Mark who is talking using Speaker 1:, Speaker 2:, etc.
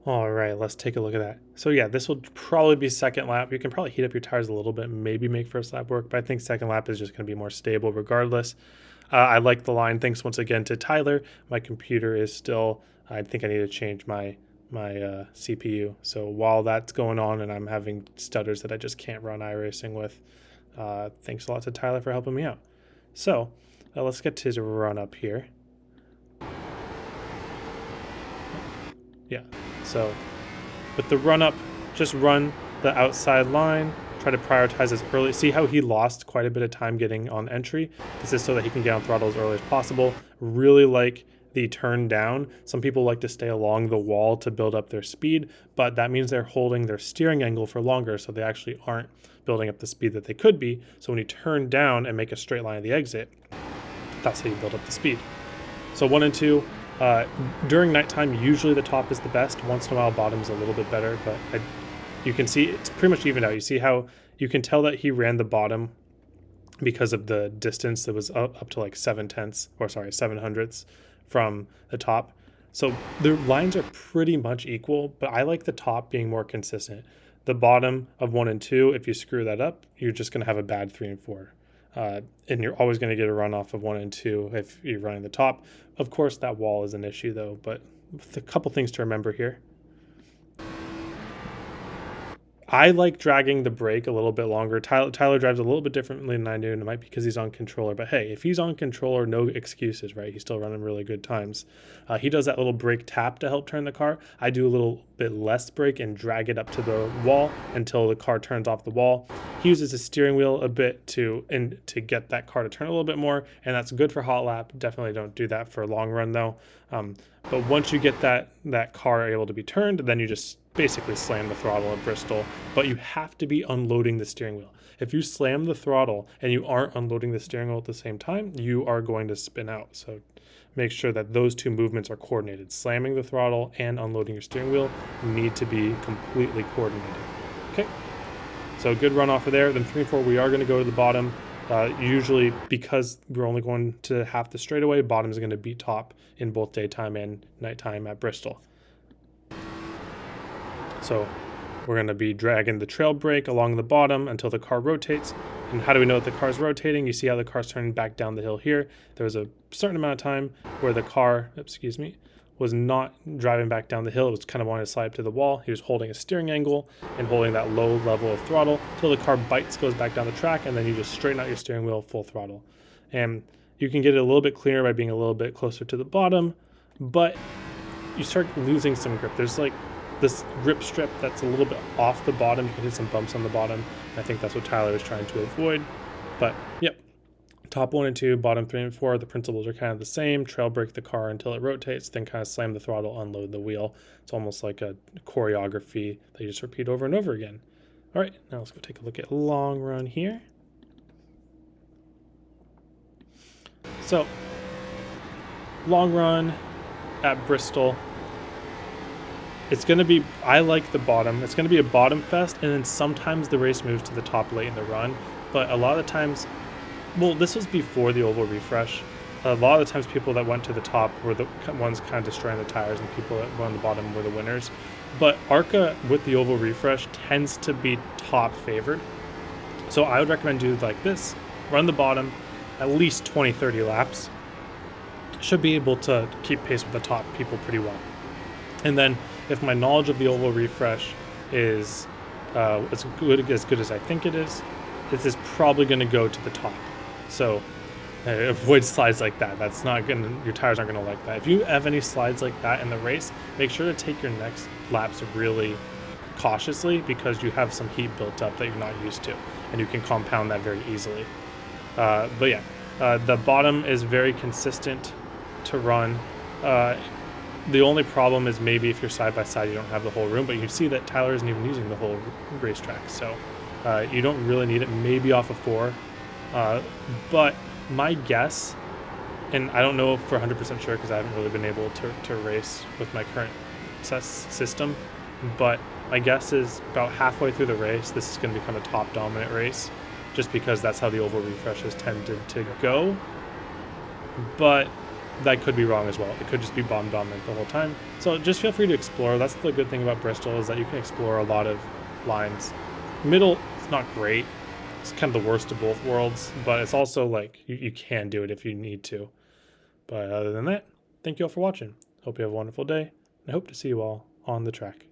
Speaker 1: All right, let's take a look at that. So yeah, this will probably be second lap. You can probably heat up your tires a little bit, maybe make first lap work, but I think second lap is just going to be more stable regardless. I like the line. Thanks once again to Tyler. My computer is still, I think I need to change my CPU. So while that's going on and I'm having stutters that I just can't run iRacing with, thanks a lot to Tyler for helping me out. So let's get to the run up here. Yeah, so with the run up, just run the outside line, try to prioritize as early. See how he lost quite a bit of time getting on entry? This is so that he can get on throttle as early as possible. Really like the turn down. Some people like to stay along the wall to build up their speed, but that means they're holding their steering angle for longer, so they actually aren't building up the speed that they could be. So when you turn down and make a straight line at the exit, that's how you build up the speed. So 1 and 2, during nighttime, usually the top is the best. Once in a while, bottom's a little bit better, but you can see it's pretty much evened out. You see how you can tell that he ran the bottom because of the distance that was up to like 7 hundredths from the top. So the lines are pretty much equal, but I like the top being more consistent. The bottom of 1 and 2, if you screw that up, you're just going to have a bad 3 and 4. And you're always going to get a runoff of 1 and 2 if you're running the top. Of course, that wall is an issue, though, but a couple things to remember here. I like dragging the brake a little bit longer. Tyler drives a little bit differently than I do, and it might be because he's on controller. But hey, if he's on controller, no excuses, right? He's still running really good times. He does that little brake tap to help turn the car. I do a little bit less brake and drag it up to the wall until the car turns off the wall. He uses his steering wheel a bit to get that car to turn a little bit more, and that's good for hot lap. Definitely don't do that for long run though. But once you get that car able to be turned, then you just basically slam the throttle at Bristol, but you have to be unloading the steering wheel. If you slam the throttle and you aren't unloading the steering wheel at the same time, you are going to spin out. So make sure that those two movements are coordinated. Slamming the throttle and unloading your steering wheel need to be completely coordinated. Okay, so good run off of there. Then 3 and 4, we are going to go to the bottom. Usually, because we're only going to half the straightaway, bottom is going to beat top in both daytime and nighttime at Bristol. So we're going to be dragging the trail brake along the bottom until the car rotates. And how do we know that the car's rotating? You see how the car's turning back down the hill here. There was a certain amount of time where the car, was not driving back down the hill. It was kind of wanting to slide up to the wall. He was holding a steering angle and holding that low level of throttle till the car bites, goes back down the track, and then you just straighten out your steering wheel full throttle. And you can get it a little bit cleaner by being a little bit closer to the bottom, but you start losing some grip. There's like this grip strip that's a little bit off the bottom. You can hit some bumps on the bottom. I think that's what Tyler is trying to avoid. But yep, top 1 and 2, bottom 3 and 4, the principles are kind of the same. Trail brake the car until it rotates, then kind of slam the throttle, unload the wheel. It's almost like a choreography that you just repeat over and over again. All right, now let's go take a look at long run here. So, long run at Bristol. It's going to be, I like the bottom. It's going to be a bottom fest, and then sometimes the race moves to the top late in the run. But a lot of the times, well, this was before the oval refresh. A lot of the times people that went to the top were the ones kind of destroying the tires, and people that went on the bottom were the winners. But ARCA with the oval refresh tends to be top favored. So I would recommend do like this. Run the bottom at least 20-30 laps. Should be able to keep pace with the top people pretty well. And then if my knowledge of the oval refresh is as good as I think it is, this is probably going to go to the top. So avoid slides like that. That's not going to, your tires aren't going to like that. If you have any slides like that in the race, make sure to take your next laps really cautiously, because you have some heat built up that you're not used to, and you can compound that very easily. But yeah, the bottom is very consistent to run. The only problem is maybe if you're side by side, you don't have the whole room, but you can see that Tyler isn't even using the whole racetrack. So you don't really need it, maybe off of 4. But my guess, and I don't know for 100% sure because I haven't really been able to race with my current system, but my guess is about halfway through the race, this is going to become a top dominant race, just because that's how the oval refreshes tended to go. But that could be wrong as well. It could just be bomb dominant the whole time. So just feel free to explore. That's the good thing about Bristol, is that you can explore a lot of lines. Middle is not great. It's kind of the worst of both worlds, but it's also like you can do it if you need to. But other than that, thank you all for watching. Hope you have a wonderful day, and I hope to see you all on the track.